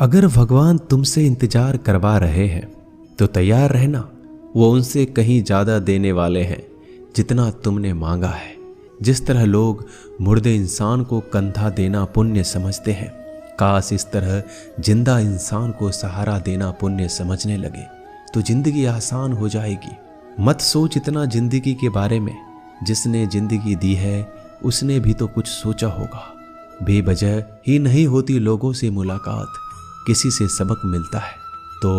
अगर भगवान तुमसे इंतजार करवा रहे हैं तो तैयार रहना। वो उनसे कहीं ज़्यादा देने वाले हैं जितना तुमने मांगा है। जिस तरह लोग मुर्दे इंसान को कंधा देना पुण्य समझते हैं, काश इस तरह जिंदा इंसान को सहारा देना पुण्य समझने लगे तो जिंदगी आसान हो जाएगी। मत सोच इतना जिंदगी के बारे में। जिसने जिंदगी दी है उसने भी तो कुछ सोचा होगा। बेवजह ही नहीं होती लोगों से मुलाकात, किसी से सबक मिलता है तो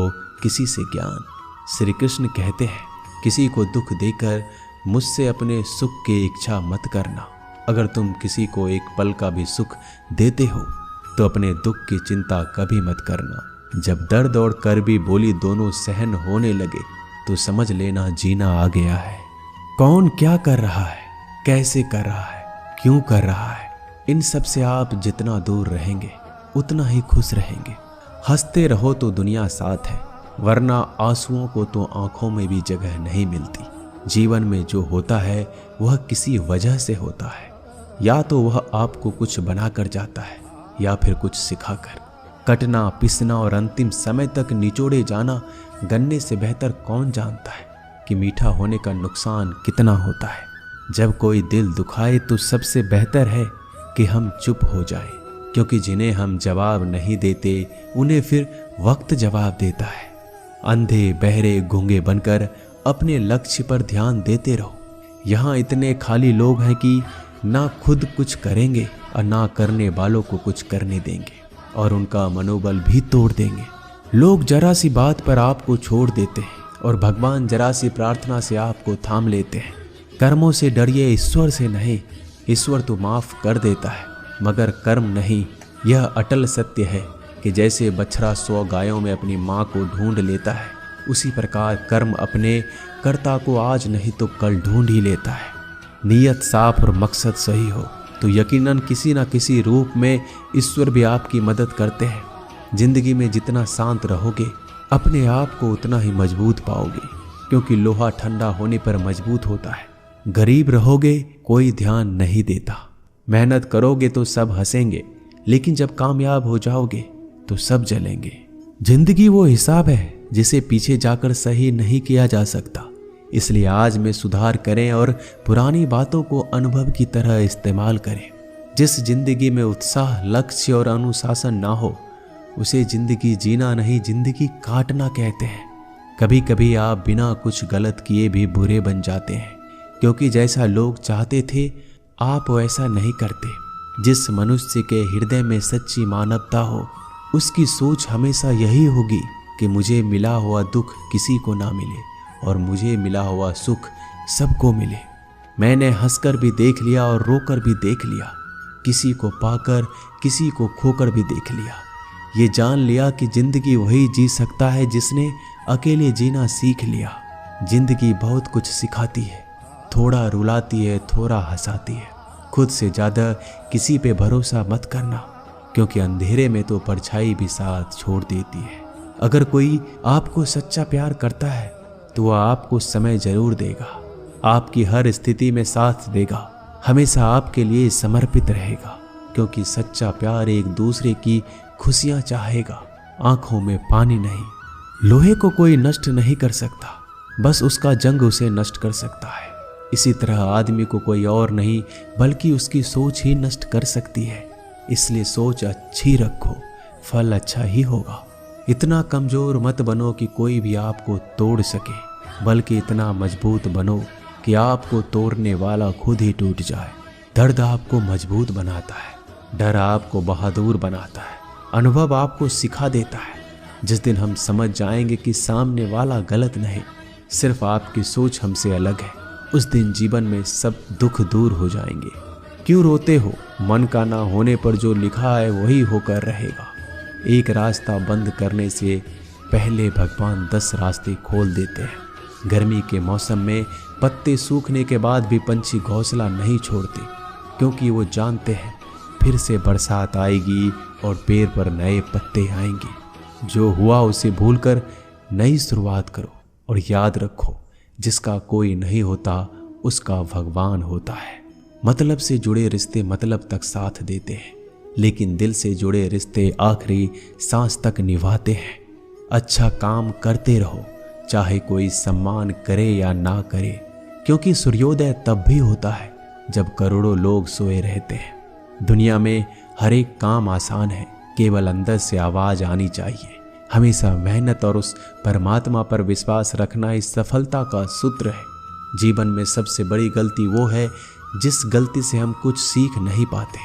किसी से ज्ञान। श्री कृष्ण कहते हैं, किसी को दुख देकर मुझसे अपने सुख की इच्छा मत करना। अगर तुम किसी को एक पल का भी सुख देते हो तो अपने दुख की चिंता कभी मत करना। जब दर्द और कर्बी बोली दोनों सहन होने लगे तो समझ लेना जीना आ गया है। कौन क्या कर रहा है, कैसे कर रहा है, क्यों कर रहा है, इन सब से आप जितना दूर रहेंगे उतना ही खुश रहेंगे। हंसते रहो तो दुनिया साथ है, वरना आंसुओं को तो आंखों में भी जगह नहीं मिलती। जीवन में जो होता है वह किसी वजह से होता है। या तो वह आपको कुछ बनाकर जाता है या फिर कुछ सिखाकर। कटना, पिसना और अंतिम समय तक निचोड़े जाना गन्ने से बेहतर कौन जानता है कि मीठा होने का नुकसान कितना होता है। जब कोई दिल दुखाए तो सबसे बेहतर है कि हम चुप हो जाएं, क्योंकि जिन्हें हम जवाब नहीं देते उन्हें फिर वक्त जवाब देता है। अंधे बहरे गूंगे बनकर अपने लक्ष्य पर ध्यान देते रहो। यहाँ इतने खाली लोग हैं कि ना खुद कुछ करेंगे और ना करने वालों को कुछ करने देंगे और उनका मनोबल भी तोड़ देंगे। लोग जरा सी बात पर आपको छोड़ देते हैं और भगवान जरा सी प्रार्थना से आपको थाम लेते हैं। कर्मों से डरिए, ईश्वर से नहीं। ईश्वर तो माफ कर देता है मगर कर्म नहीं। यह अटल सत्य है कि जैसे बछड़ा 100 गायों में अपनी माँ को ढूंढ लेता है, उसी प्रकार कर्म अपने कर्ता को आज नहीं तो कल ढूंढ ही लेता है। नीयत साफ और मकसद सही हो तो यकीनन किसी न किसी रूप में ईश्वर भी आपकी मदद करते हैं। जिंदगी में जितना शांत रहोगे अपने आप को उतना ही मजबूत पाओगे, क्योंकि लोहा ठंडा होने पर मजबूत होता है। गरीब रहोगे कोई ध्यान नहीं देता, मेहनत करोगे तो सब हंसेंगे, लेकिन जब कामयाब हो जाओगे तो सब जलेंगे। जिंदगी वो हिसाब है जिसे पीछे जाकर सही नहीं किया जा सकता। इसलिए आज में सुधार करें और पुरानी बातों को अनुभव की तरह इस्तेमाल करें। जिस जिंदगी में उत्साह, लक्ष्य और अनुशासन ना हो उसे जिंदगी जीना नहीं, जिंदगी काटना कहते हैं। कभी कभी आप बिना कुछ गलत किए भी बुरे बन जाते हैं, क्योंकि जैसा लोग चाहते थे आप वैसा नहीं करते। जिस मनुष्य के हृदय में सच्ची मानवता हो उसकी सोच हमेशा यही होगी कि मुझे मिला हुआ दुख किसी को ना मिले और मुझे मिला हुआ सुख सबको मिले। मैंने हंसकर भी देख लिया और रोकर भी देख लिया, किसी को पाकर किसी को खोकर भी देख लिया। ये जान लिया कि जिंदगी वही जी सकता है जिसने अकेले जीना सीख लिया। जिंदगी बहुत कुछ सिखाती है, थोड़ा रुलाती है, थोड़ा हंसाती है। खुद से ज़्यादा किसी पे भरोसा मत करना, क्योंकि अंधेरे में तो परछाई भी साथ छोड़ देती है। अगर कोई आपको सच्चा प्यार करता है तो वह आपको समय जरूर देगा, आपकी हर स्थिति में साथ देगा, हमेशा आपके लिए समर्पित रहेगा, क्योंकि सच्चा प्यार एक दूसरे की खुशियां चाहेगा, आंखों में पानी नहीं। लोहे को कोई नष्ट नहीं कर सकता, बस उसका जंग उसे नष्ट कर सकता है। इसी तरह आदमी को कोई और नहीं बल्कि उसकी सोच ही नष्ट कर सकती है। इसलिए सोच अच्छी रखो, फल अच्छा ही होगा। इतना कमजोर मत बनो कि कोई भी आपको तोड़ सके, बल्कि इतना मजबूत बनो कि आपको तोड़ने वाला खुद ही टूट जाए। दर्द आपको मजबूत बनाता है, डर आपको बहादुर बनाता है, अनुभव आपको सिखा देता है। जिस दिन हम समझ जाएंगे कि सामने वाला गलत नहीं, सिर्फ आपकी सोच हमसे अलग है, उस दिन जीवन में सब दुख दूर हो जाएंगे। क्यों रोते हो? मन का ना होने पर जो लिखा है वही होकर रहेगा। एक रास्ता बंद करने से पहले भगवान 10 रास्ते खोल देते हैं। गर्मी के मौसम में पत्ते सूखने के बाद भी पंछी घोंसला नहीं छोड़ते, क्योंकि वो जानते हैं फिर से बरसात आएगी और पेड़ पर नए पत्ते आएंगे। जो हुआ उसे भूलकर नई शुरुआत करो और याद रखो, जिसका कोई नहीं होता उसका भगवान होता है। मतलब से जुड़े रिश्ते मतलब तक साथ देते हैं, लेकिन दिल से जुड़े रिश्ते आखिरी सांस तक निभाते हैं। अच्छा काम करते रहो, चाहे कोई सम्मान करे या ना करे, क्योंकि सूर्योदय तब भी होता है जब करोड़ों लोग सोए रहते हैं। दुनिया में हर एक काम आसान है, केवल अंदर से आवाज आनी चाहिए। हमेशा मेहनत और उस परमात्मा पर विश्वास रखना इस सफलता का सूत्र है। जीवन में सबसे बड़ी गलती वो है जिस गलती से हम कुछ सीख नहीं पाते।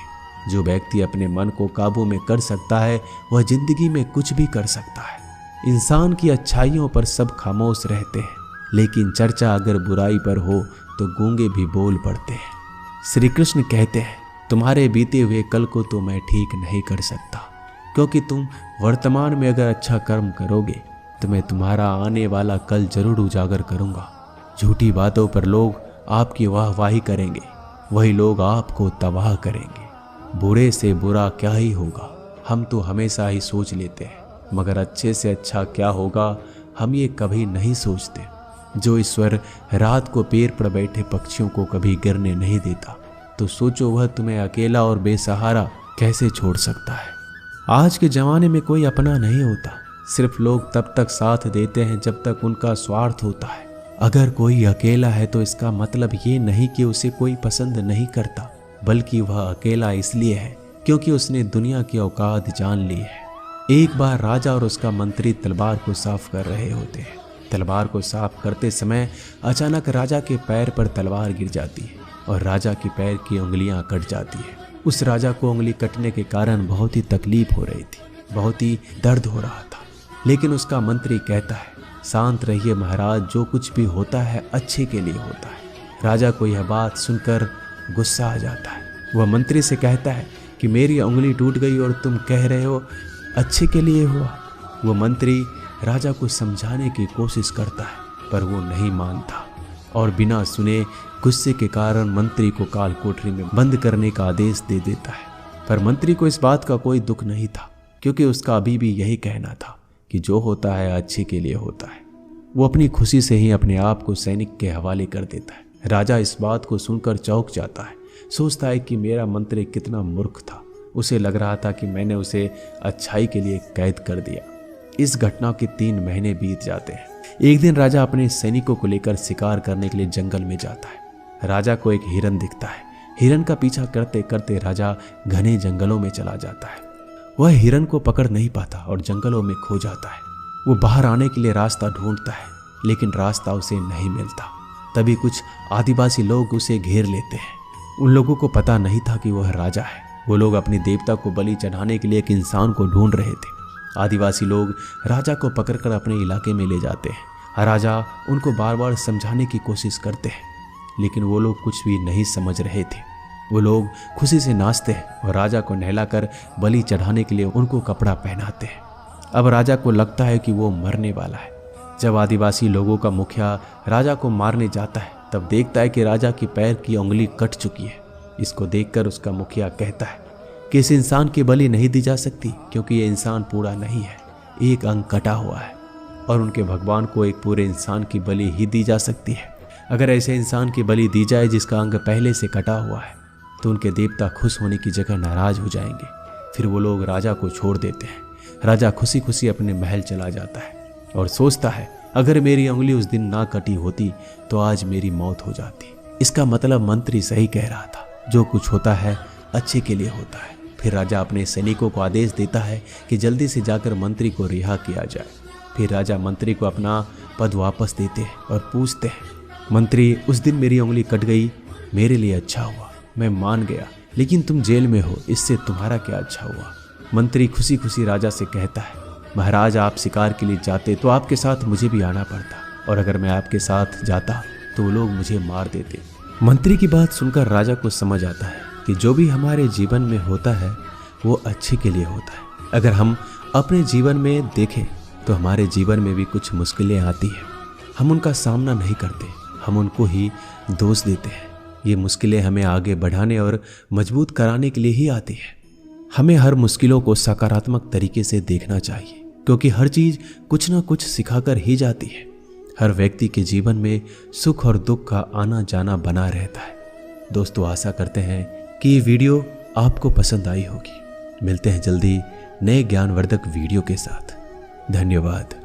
जो व्यक्ति अपने मन को काबू में कर सकता है वह जिंदगी में कुछ भी कर सकता है। इंसान की अच्छाइयों पर सब खामोश रहते हैं, लेकिन चर्चा अगर बुराई पर हो तो गूंगे भी बोल पड़ते हैं। श्री कृष्ण कहते हैं, तुम्हारे बीते हुए कल को तो मैं ठीक नहीं कर सकता, क्योंकि तुम वर्तमान में अगर अच्छा कर्म करोगे तो मैं तुम्हारा आने वाला कल जरूर उजागर करूंगा। झूठी बातों पर लोग आपकी वाहवाही करेंगे, वही लोग आपको तबाह करेंगे। बुरे से बुरा क्या ही होगा, हम तो हमेशा ही सोच लेते हैं, मगर अच्छे से अच्छा क्या होगा हम ये कभी नहीं सोचते। जो ईश्वर रात को पेड़ पर बैठे पक्षियों को कभी गिरने नहीं देता, तो सोचो वह तुम्हें अकेला और बेसहारा कैसे छोड़ सकता है। आज के ज़माने में कोई अपना नहीं होता, सिर्फ लोग तब तक साथ देते हैं जब तक उनका स्वार्थ होता है। अगर कोई अकेला है तो इसका मतलब ये नहीं कि उसे कोई पसंद नहीं करता, बल्कि वह अकेला इसलिए है क्योंकि उसने दुनिया की औकात जान ली है। एक बार राजा और उसका मंत्री तलवार को साफ कर रहे होते हैं। तलवार को साफ करते समय अचानक राजा के पैर पर तलवार गिर जाती है और राजा की पैर की उंगलियां कट जाती है। उस राजा को उंगली कटने के कारण बहुत ही तकलीफ हो रही थी, बहुत ही दर्द हो रहा था। लेकिन उसका मंत्री कहता है, शांत रहिए महाराज, जो कुछ भी होता है अच्छे के लिए होता है। राजा को यह बात सुनकर गुस्सा आ जाता है। वह मंत्री से कहता है कि मेरी उंगली टूट गई और तुम कह रहे हो अच्छे के लिए हुआ। वह मंत्री राजा को समझाने की कोशिश करता है, पर वो नहीं मानता और बिना सुने गुस्से के कारण मंत्री को काल कोठरी में बंद करने का आदेश दे देता है। पर मंत्री को इस बात का कोई दुख नहीं था, क्योंकि उसका अभी भी यही कहना था कि जो होता है अच्छे के लिए होता है। वो अपनी खुशी से ही अपने आप को सैनिक के हवाले कर देता है। राजा इस बात को सुनकर चौंक जाता है, सोचता है कि मेरा मंत्री कितना मूर्ख था। उसे लग रहा था कि मैंने उसे अच्छाई के लिए कैद कर दिया। इस घटना के 3 महीने बीत जाते हैं। एक दिन राजा अपने सैनिकों को लेकर शिकार करने के लिए जंगल में जाता है। राजा को एक हिरन दिखता है। हिरन का पीछा करते करते राजा घने जंगलों में चला जाता है। वह हिरन को पकड़ नहीं पाता और जंगलों में खो जाता है। वो बाहर आने के लिए रास्ता ढूंढता है, लेकिन रास्ता उसे नहीं मिलता। तभी कुछ आदिवासी लोग उसे घेर लेते हैं। उन लोगों को पता नहीं था कि वह राजा है। वो लोग अपने देवता को बलि चढ़ाने के लिए एक इंसान को ढूंढ रहे थे। आदिवासी लोग राजा को पकड़कर अपने इलाके में ले जाते हैं। राजा उनको बार बार समझाने की कोशिश करते हैं, लेकिन वो लोग कुछ भी नहीं समझ रहे थे। वो लोग खुशी से नाचते हैं और राजा को नहलाकर बलि चढ़ाने के लिए उनको कपड़ा पहनाते हैं। अब राजा को लगता है कि वो मरने वाला है। जब आदिवासी लोगों का मुखिया राजा को मारने जाता है, तब देखता है कि राजा की पैर की उंगली कट चुकी है। इसको देखकर उसका मुखिया कहता है कि इस इंसान की बलि नहीं दी जा सकती, क्योंकि ये इंसान पूरा नहीं है, एक अंग कटा हुआ है, और उनके भगवान को एक पूरे इंसान की बलि ही दी जा सकती है। अगर ऐसे इंसान की बलि दी जाए जिसका अंग पहले से कटा हुआ है, तो उनके देवता खुश होने की जगह नाराज हो जाएंगे। फिर वो लोग राजा को छोड़ देते हैं। राजा खुशी खुशी अपने महल चला जाता है और सोचता है, अगर मेरी उंगली उस दिन ना कटी होती तो आज मेरी मौत हो जाती। इसका मतलब मंत्री सही कह रहा था, जो कुछ होता है अच्छे के लिए होता है। फिर राजा अपने सैनिकों को आदेश देता है कि जल्दी से जाकर मंत्री को रिहा किया जाए। फिर राजा मंत्री को अपना पद वापस देते हैं और पूछते हैं, मंत्री, उस दिन मेरी उंगली कट गई, मेरे लिए अच्छा हुआ, मैं मान गया, लेकिन तुम जेल में हो, इससे तुम्हारा क्या अच्छा हुआ। मंत्री खुशी खुशी राजा से कहता है, महाराज, आप शिकार के लिए जाते तो आपके साथ मुझे भी आना पड़ता, और अगर मैं आपके साथ जाता तो वो लोग मुझे मार देते। मंत्री की बात सुनकर राजा को समझ आता है कि जो भी हमारे जीवन में होता है वो अच्छे के लिए होता है। अगर हम अपने जीवन में देखें तो हमारे जीवन में भी कुछ मुश्किलें आती हैं। हम उनका सामना नहीं करते, हम उनको ही दोष देते हैं। ये मुश्किलें हमें आगे बढ़ाने और मजबूत कराने के लिए ही आती हैं। हमें हर मुश्किलों को सकारात्मक तरीके से देखना चाहिए, क्योंकि हर चीज़ कुछ ना कुछ सिखाकर ही जाती है। हर व्यक्ति के जीवन में सुख और दुख का आना जाना बना रहता है। दोस्तों, आशा करते हैं कि ये वीडियो आपको पसंद आई होगी। मिलते हैं जल्दी नए ज्ञानवर्धक वीडियो के साथ। धन्यवाद।